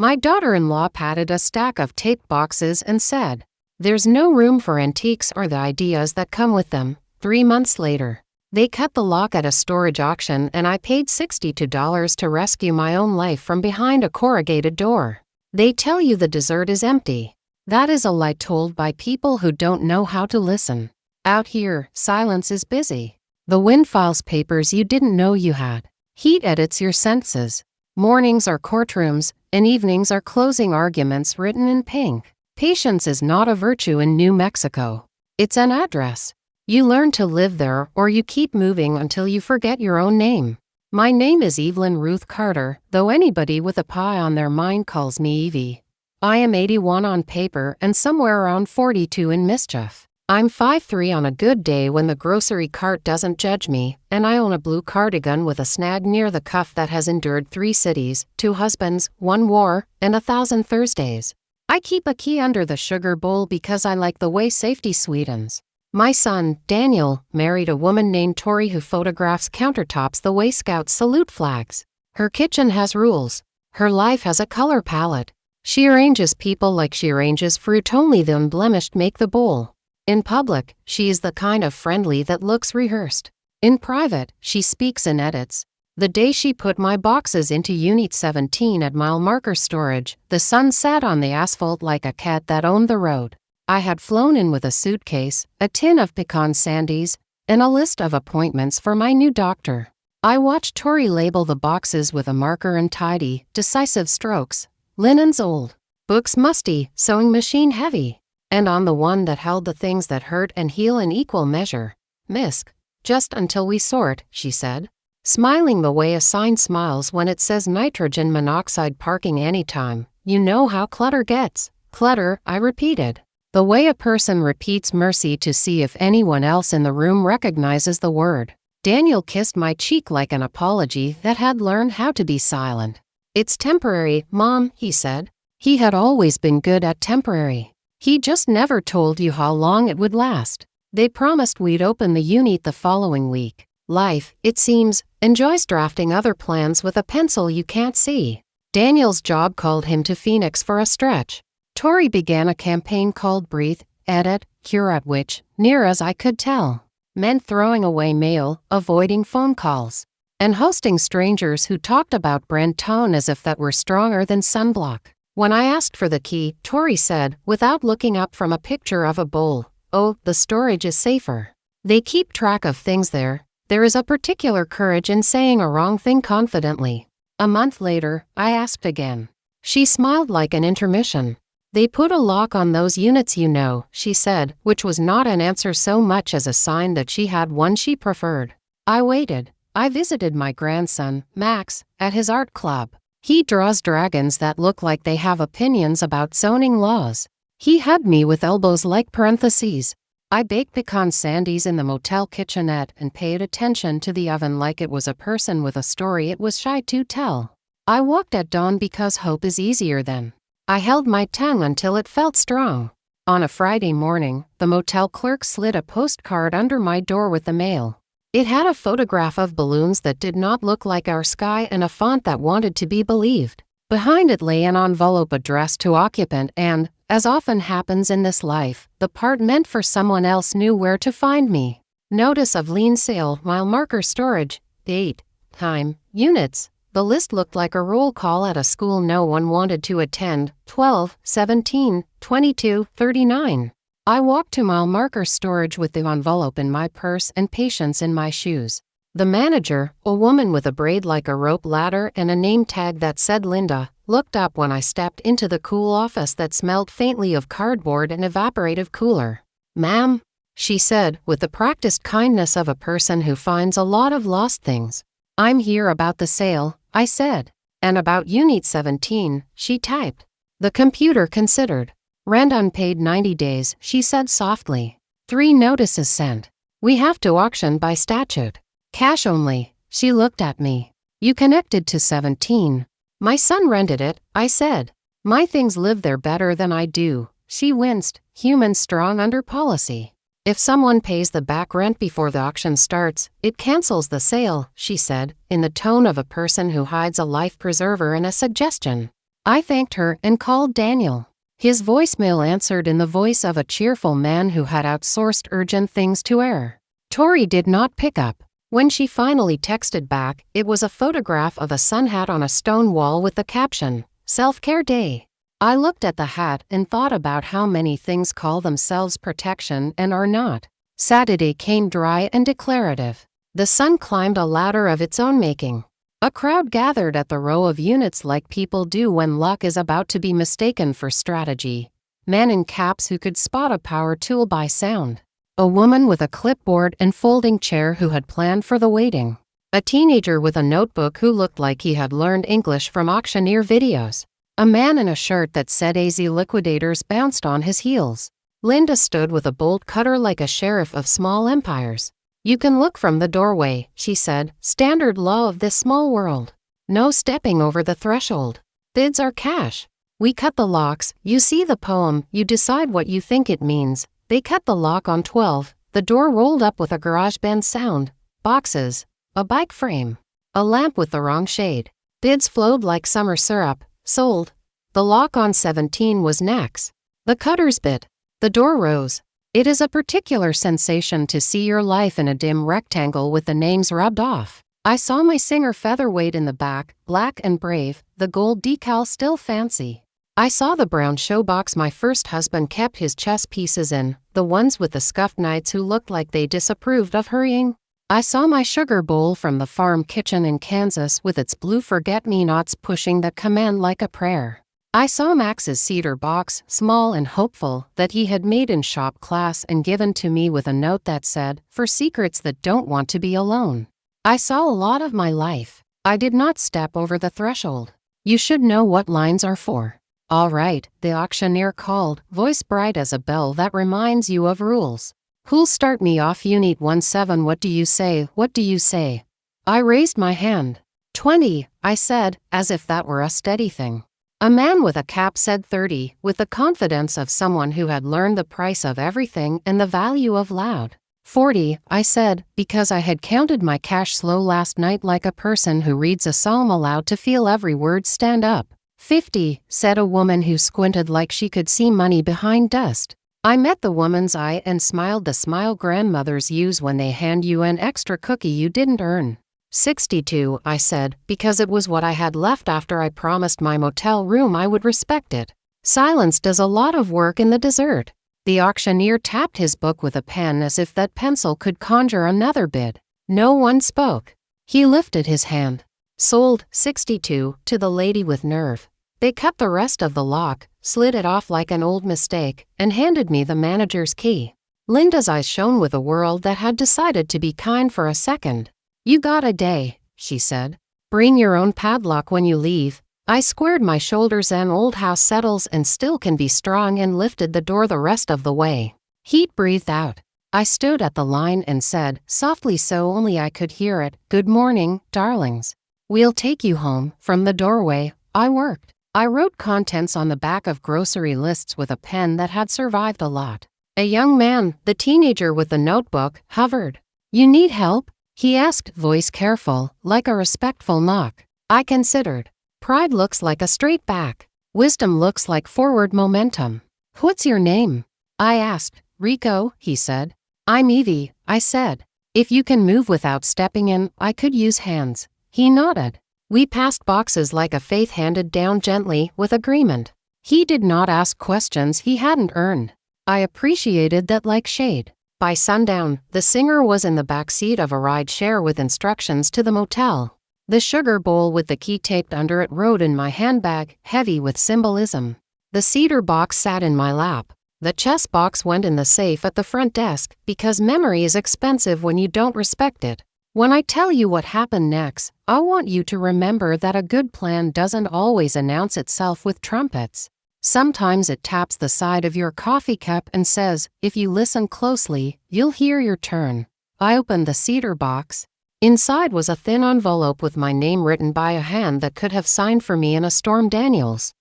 My daughter-in-law patted a stack of taped boxes and said, "There's no room for antiques or the ideas that come with them." 3 months later, they cut the lock at a storage auction and I paid $62 to rescue my own life from behind a corrugated door. They tell you the dessert is empty. That is a lie told by people who don't know how to listen. Out here, silence is busy. The wind files papers you didn't know you had. Heat edits your senses. Mornings are courtrooms, and evenings are closing arguments written in pink. Patience is not a virtue in New Mexico. It's an address. You learn to live there or you keep moving until you forget your own name. My name is Evelyn Ruth Carter, though anybody with a pie on their mind calls me Evie. I am 81 on paper and somewhere around 42 in mischief. I'm 5'3" on a good day when the grocery cart doesn't judge me, and I own a blue cardigan with a snag near the cuff that has endured 3 cities, 2 husbands, 1 war, and 1,000 Thursdays. I keep a key under the sugar bowl because I like the way safety sweetens. My son, Daniel, married a woman named Tori who photographs countertops the way Scouts salute flags. Her kitchen has rules. Her life has a color palette. She arranges people like she arranges fruit, only the unblemished make the bowl. In public, she is the kind of friendly that looks rehearsed. In private, she speaks and edits. The day she put my boxes into Unit 17 at mile marker storage, the sun sat on the asphalt like a cat that owned the road. I had flown in with a suitcase, a tin of pecan sandies, and a list of appointments for my new doctor. I watched Tori label the boxes with a marker and tidy, decisive strokes. Linen's old, books musty, sewing machine heavy. And on the one that held the things that hurt and heal in equal measure, "Misk, just until we sort," she said, smiling the way a sign smiles when it says nitrogen monoxide parking anytime. You know how clutter gets. Clutter, I repeated. The way a person repeats mercy to see if anyone else in the room recognizes the word. Daniel kissed my cheek like an apology that had learned how to be silent. "It's temporary, Mom," he said. He had always been good at temporary. He just never told you how long it would last. They promised we'd open the unit the following week. Life, it seems, enjoys drafting other plans with a pencil you can't see. Daniel's job called him to Phoenix for a stretch. Tori began a campaign called Breathe, Edit, Curate, which, near as I could tell, meant throwing away mail, avoiding phone calls, and hosting strangers who talked about brand tone as if that were stronger than sunblock. When I asked for the key, Tori said, without looking up from a picture of a bowl, "Oh, the storage is safer. They keep track of things there. There is a particular courage in saying a wrong thing confidently." A month later, I asked again. She smiled like an intermission. "They put a lock on those units, you know," she said, which was not an answer so much as a sign that she had one she preferred. I waited. I visited my grandson, Max, at his art club. He draws dragons that look like they have opinions about zoning laws. He hugged me with elbows like parentheses. I baked pecan sandies in the motel kitchenette and paid attention to the oven like it was a person with a story it was shy to tell. I walked at dawn because hope is easier then. I held my tongue until it felt strong. On a Friday morning, the motel clerk slid a postcard under my door with the mail. It had a photograph of balloons that did not look like our sky and a font that wanted to be believed. Behind it lay an envelope addressed to occupant and, as often happens in this life, the part meant for someone else knew where to find me. Notice of lien sale, mile marker storage, date, time, units. The list looked like a roll call at a school no one wanted to attend. 12, 17, 22, 39. I walked to mile marker storage with the envelope in my purse and patience in my shoes. The manager, a woman with a braid like a rope ladder and a name tag that said Linda, looked up when I stepped into the cool office that smelled faintly of cardboard and evaporative cooler. "Ma'am," she said, with the practiced kindness of a person who finds a lot of lost things. "I'm here about the sale," I said. "And about Unit 17, she typed. The computer considered. "Rent unpaid 90 days, she said softly. 3 notices sent. We have to auction by statute. Cash only." She looked at me. "You connected to 17. "My son rented it," I said. "My things live there better than I do." She winced. "Humans strong under policy. If someone pays the back rent before the auction starts, it cancels the sale," she said, in the tone of a person who hides a life preserver in a suggestion. I thanked her and called Daniel. His voicemail answered in the voice of a cheerful man who had outsourced urgent things to air. Tori did not pick up. When she finally texted back, it was a photograph of a sun hat on a stone wall with the caption, "Self-Care Day." I looked at the hat and thought about how many things call themselves protection and are not. Saturday came dry and declarative. The sun climbed a ladder of its own making. A crowd gathered at the row of units like people do when luck is about to be mistaken for strategy. Men in caps who could spot a power tool by sound. A woman with a clipboard and folding chair who had planned for the waiting. A teenager with a notebook who looked like he had learned English from auctioneer videos. A man in a shirt that said AZ Liquidators bounced on his heels. Linda stood with a bolt cutter like a sheriff of small empires. "You can look from the doorway," she said, "standard law of this small world. No stepping over the threshold. Bids are cash. We cut the locks, you see the poem, you decide what you think it means." They cut the lock on 12, the door rolled up with a GarageBand sound, boxes, a bike frame, a lamp with the wrong shade. Bids flowed like summer syrup, sold. The lock on 17 was next. The cutters bit. The door rose. It is a particular sensation to see your life in a dim rectangle with the names rubbed off. I saw my singer featherweight in the back, black and brave, the gold decal still fancy. I saw the brown showbox my first husband kept his chess pieces in, the ones with the scuffed knights who looked like they disapproved of hurrying. I saw my sugar bowl from the farm kitchen in Kansas with its blue forget-me-nots pushing the command like a prayer. I saw Max's cedar box, small and hopeful, that he had made in shop class and given to me with a note that said, "For secrets that don't want to be alone." I saw a lot of my life. I did not step over the threshold. You should know what lines are for. "All right," the auctioneer called, voice bright as a bell that reminds you of rules. "Who'll start me off? Unit 17, what do you say, what do you say?" I raised my hand. 20, I said, as if that were a steady thing. A man with a cap said 30, with the confidence of someone who had learned the price of everything and the value of loud. 40, I said, because I had counted my cash slow last night like a person who reads a psalm aloud to feel every word stand up. 50, said a woman who squinted like she could see money behind dust. I met the woman's eye and smiled the smile grandmothers use when they hand you an extra cookie you didn't earn. 62, I said, because it was what I had left after I promised my motel room I would respect it. Silence does a lot of work in the desert. The auctioneer tapped his book with a pen as if that pencil could conjure another bid. No one spoke. He lifted his hand. Sold, 62, to the lady with nerve. They cut the rest of the lock, slid it off like an old mistake, and handed me the manager's key. Linda's eyes shone with a world that had decided to be kind for a second. "You got a day," she said. "Bring your own padlock when you leave." I squared my shoulders. An old house settles and still can be strong, and lifted the door the rest of the way. Heat breathed out. I stood at the line and said, softly so only I could hear it, "Good morning, darlings. We'll take you home." From the doorway, I worked. I wrote contents on the back of grocery lists with a pen that had survived a lot. A young man, the teenager with the notebook, hovered. "You need help?" he asked, voice careful, like a respectful knock. I considered. Pride looks like a straight back. Wisdom looks like forward momentum. "What's your name?" I asked. "Rico," he said. "I'm Evie," I said. "If you can move without stepping in, I could use hands." He nodded. We passed boxes like a faith handed down gently, with agreement. He did not ask questions he hadn't earned. I appreciated that like shade. By sundown, the singer was in the back seat of a ride-share with instructions to the motel. The sugar bowl with the key taped under it rode in my handbag, heavy with symbolism. The cedar box sat in my lap. The chess box went in the safe at the front desk, because memory is expensive when you don't respect it. When I tell you what happened next, I want you to remember that a good plan doesn't always announce itself with trumpets. Sometimes it taps the side of your coffee cup and says, "If you listen closely, you'll hear your turn." I opened the cedar box. Inside was a thin envelope with my name written by a hand that could have signed for me in a Storm Daniels.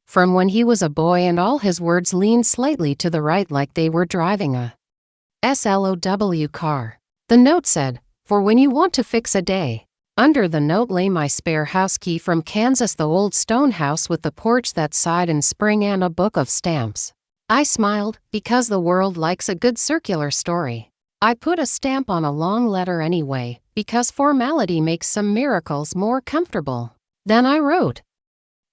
From when he was a boy, and all his words leaned slightly to the right like they were driving a SLOW car. The note said, "For when you want to fix a day." Under the note lay my spare house key from Kansas, the old stone house with the porch that sighed in spring, and a book of stamps. I smiled, because the world likes a good circular story. I put a stamp on a long letter anyway, because formality makes some miracles more comfortable. Then I wrote.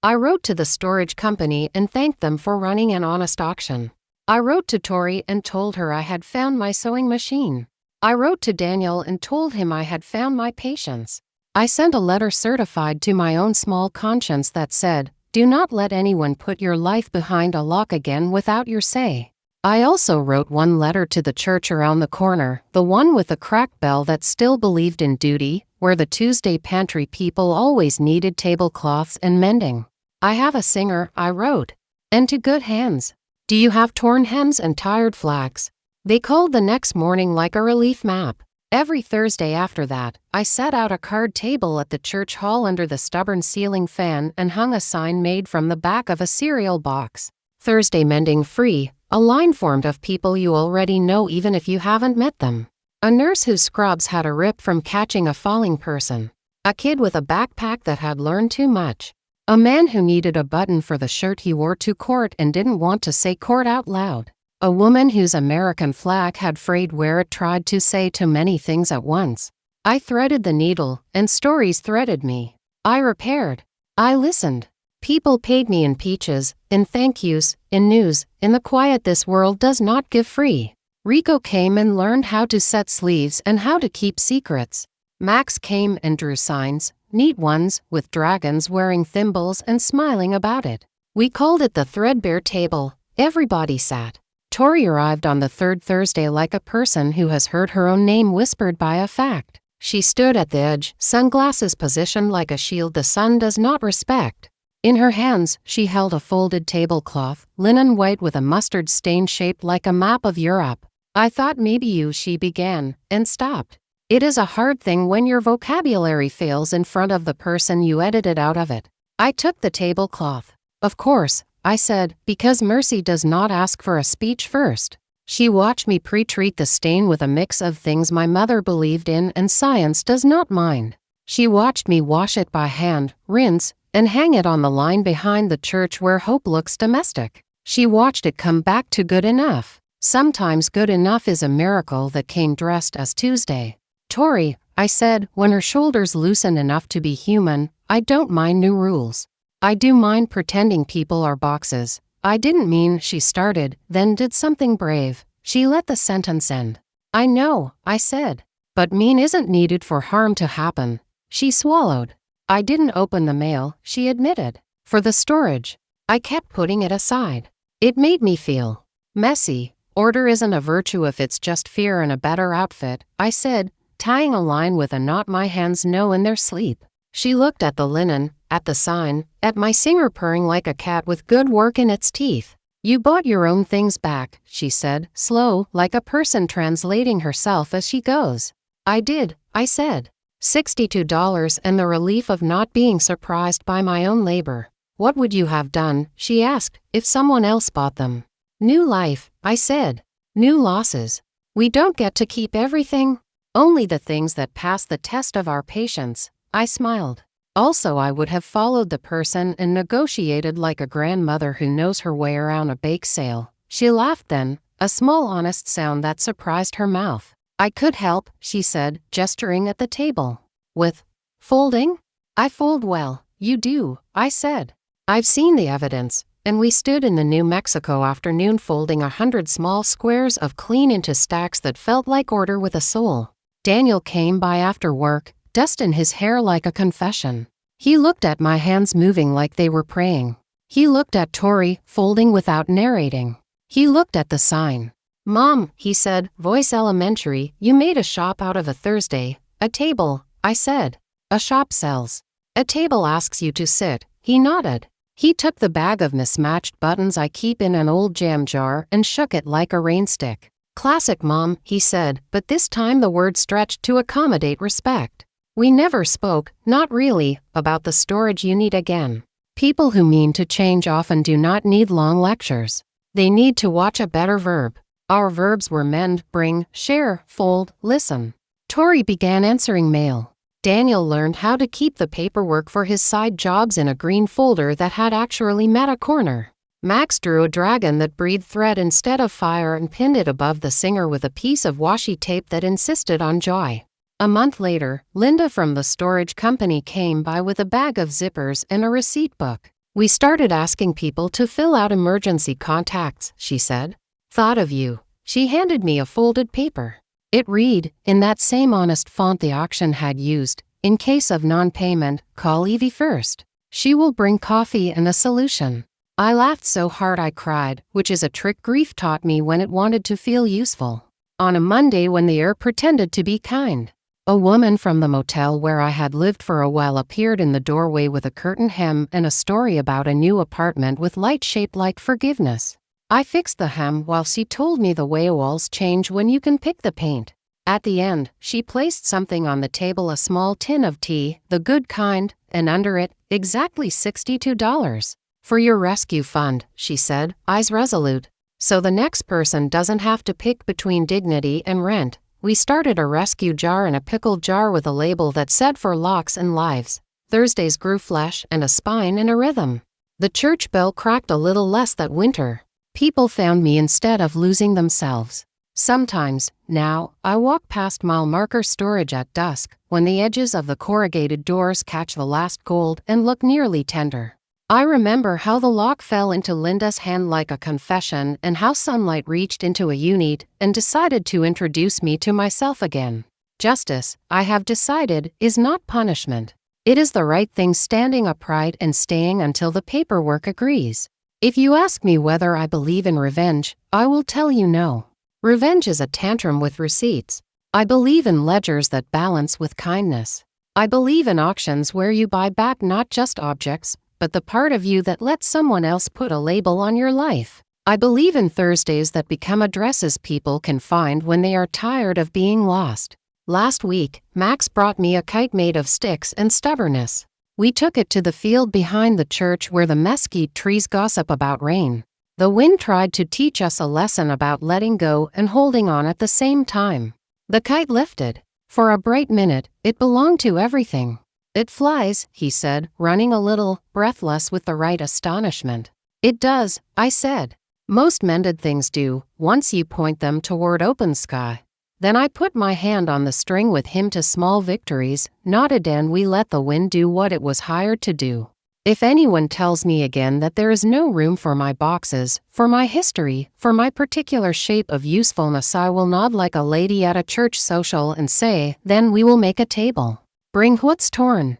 I wrote to the storage company and thanked them for running an honest auction. I wrote to Tori and told her I had found my sewing machine. I wrote to Daniel and told him I had found my patience. I sent a letter certified to my own small conscience that said, "Do not let anyone put your life behind a lock again without your say." I also wrote one letter to the church around the corner, the one with the cracked bell that still believed in duty, where the Tuesday pantry people always needed tablecloths and mending. "I have a singer," I wrote. "And to good hands. Do you have torn hems and tired flags?" They called the next morning like a relief map. Every Thursday after that, I set out a card table at the church hall under the stubborn ceiling fan and hung a sign made from the back of a cereal box. "Thursday mending free," a line formed of people you already know even if you haven't met them. A nurse whose scrubs had a rip from catching a falling person. A kid with a backpack that had learned too much. A man who needed a button for the shirt he wore to court and didn't want to say court out loud. A woman whose American flag had frayed where it tried to say too many things at once. I threaded the needle, and stories threaded me. I repaired. I listened. People paid me in peaches, in thank yous, in news, in the quiet this world does not give free. Rico came and learned how to set sleeves and how to keep secrets. Max came and drew signs, neat ones, with dragons wearing thimbles and smiling about it. We called it the threadbare table. Everybody sat. Tori arrived on the third Thursday like a person who has heard her own name whispered by a fact. She stood at the edge, sunglasses positioned like a shield the sun does not respect. In her hands, she held a folded tablecloth, linen white with a mustard stain shaped like a map of Europe. "I thought maybe you," she began, and stopped. It is a hard thing when your vocabulary fails in front of the person you edited out of it. I took the tablecloth. "Of course," I said, "because mercy does not ask for a speech first." She watched me pre-treat the stain with a mix of things my mother believed in and science does not mind. She watched me wash it by hand, rinse, and hang it on the line behind the church where hope looks domestic. She watched it come back to good enough. Sometimes good enough is a miracle that came dressed as Tuesday. "Tori," I said, when her shoulders loosened enough to be human, "I don't mind new rules. I do mind pretending people are boxes." I didn't mean, she started, then did something brave. She let the sentence end. "I know," I said. "But mean isn't needed for harm to happen." She swallowed. "I didn't open the mail," she admitted. "For the storage. I kept putting it aside. It made me feel messy. Order isn't a virtue if it's just fear in a better outfit," I said, tying a line with a knot my hands know in their sleep. She looked at the linen, at the sign, at my singer purring like a cat with good work in its teeth. "You bought your own things back," she said, slow, like a person translating herself as she goes. "I did," I said. $62 and the relief of not being surprised by my own labor. "What would you have done," she asked, "if someone else bought them?" "New life," I said. "New losses. We don't get to keep everything. Only the things that pass the test of our patience." I smiled. Also, I would have followed the person and negotiated like a grandmother who knows her way around a bake sale. She laughed then, a small honest sound that surprised her mouth. "I could help," she said, gesturing at the table. "With folding?" "I fold well." "You do," I said. "I've seen the evidence." And we stood in the New Mexico afternoon folding 100 small squares of clean into stacks that felt like order with a soul. Daniel came by after work, dust in his hair like a confession. He looked at my hands moving like they were praying. He looked at Tori, folding without narrating. He looked at the sign. "Mom," he said, voice elementary, "you made a shop out of a Thursday." "A table," I said. "A shop sells. A table asks you to sit." He nodded. He took the bag of mismatched buttons I keep in an old jam jar and shook it like a rain stick. "Classic, Mom," he said, but this time the word stretched to accommodate respect. We never spoke, not really, about the storage unit again. People who mean to change often do not need long lectures. They need to watch a better verb. Our verbs were mend, bring, share, fold, listen. Tori began answering mail. Daniel learned how to keep the paperwork for his side jobs in a green folder that had actually met a corner. Max drew a dragon that breathed thread instead of fire and pinned it above the singer with a piece of washi tape that insisted on joy. A month later, Linda from the storage company came by with a bag of zippers and a receipt book. "We started asking people to fill out emergency contacts," she said. "Thought of you." She handed me a folded paper. It read, in that same honest font the auction had used, "In case of non-payment, call Evie first. She will bring coffee and a solution." I laughed so hard I cried, which is a trick grief taught me when it wanted to feel useful. On a Monday when the air pretended to be kind, a woman from the motel where I had lived for a while appeared in the doorway with a curtain hem and a story about a new apartment with light shaped like forgiveness. I fixed the hem while she told me the way walls change when you can pick the paint. At the end, she placed something on the table, a small tin of tea, the good kind, and under it, exactly $62. "For your rescue fund," she said, eyes resolute. "So the next person doesn't have to pick between dignity and rent." We started a rescue jar and a pickle jar with a label that said "For locks and lives." Thursdays grew flesh and a spine and a rhythm. The church bell cracked a little less that winter. People found me instead of losing themselves. Sometimes, now, I walk past mile marker storage at dusk, when the edges of the corrugated doors catch the last gold and look nearly tender. I remember how the lock fell into Linda's hand like a confession and how sunlight reached into a unit and decided to introduce me to myself again. Justice, I have decided, is not punishment. It is the right thing, standing upright and staying until the paperwork agrees. If you ask me whether I believe in revenge, I will tell you no. Revenge is a tantrum with receipts. I believe in ledgers that balance with kindness. I believe in auctions where you buy back not just objects, but the part of you that lets someone else put a label on your life. I believe in Thursdays that become addresses people can find when they are tired of being lost. Last week, Max brought me a kite made of sticks and stubbornness. We took it to the field behind the church where the mesquite trees gossip about rain. The wind tried to teach us a lesson about letting go and holding on at the same time. The kite lifted. For a bright minute, it belonged to everything. "It flies," he said, running a little, breathless with the right astonishment. "It does," I said. "Most mended things do, once you point them toward open sky." Then I put my hand on the string with him to small victories, nodded, and we let the wind do what it was hired to do. If anyone tells me again that there is no room for my boxes, for my history, for my particular shape of usefulness, I will nod like a lady at a church social and say, "Then we will make a table. Bring what's torn."